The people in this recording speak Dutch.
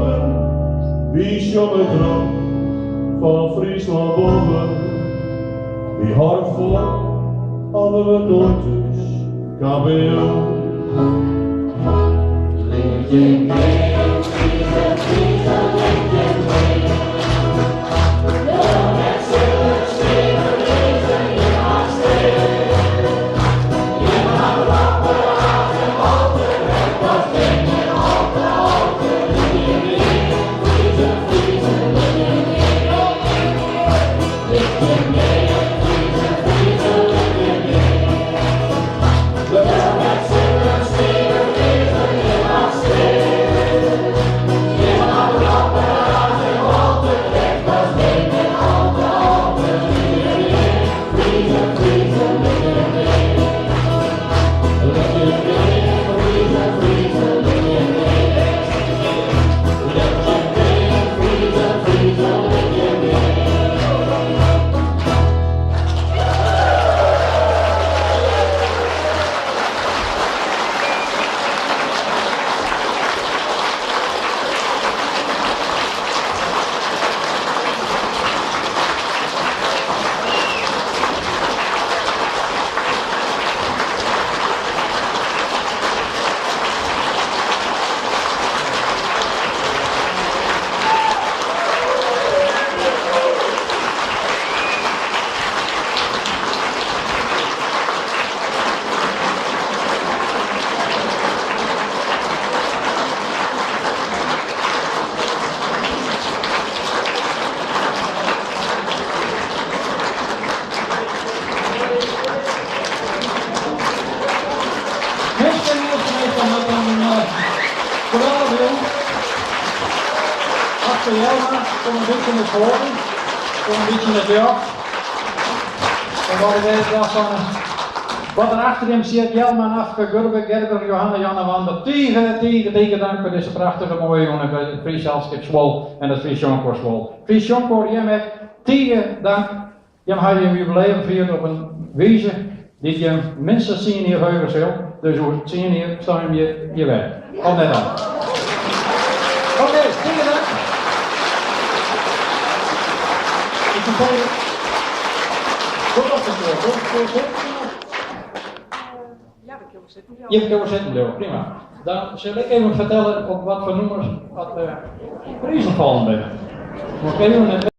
morgen, wie jonge droom van Friesland boven. Wie hart voor, hadden we nooit dus kampioen. Achter Jelma, kom een beetje naar voren, kom een beetje naar jou. En wat ik eigenlijk van, wat er achter hem zit, Jelma, Afke, Gurbe, Gerber, Johanna, Janne, Wander, tegen dank voor deze prachtige mooie jongen bij het Fries Elskip Zwol en het Fries Jonkoor Zwol. Fries Jonkoor, jij tegen dank, jij had je jubileum viert op een wijze die je minstens 10 hier heugen zult, dus hoe 10 hier staan je weg. Op net aan. Oké, tegen dank. Je hebt kunnen zitten, prima. Dan zal ik even vertellen op wat voor nummers wat prijzen vallen ben.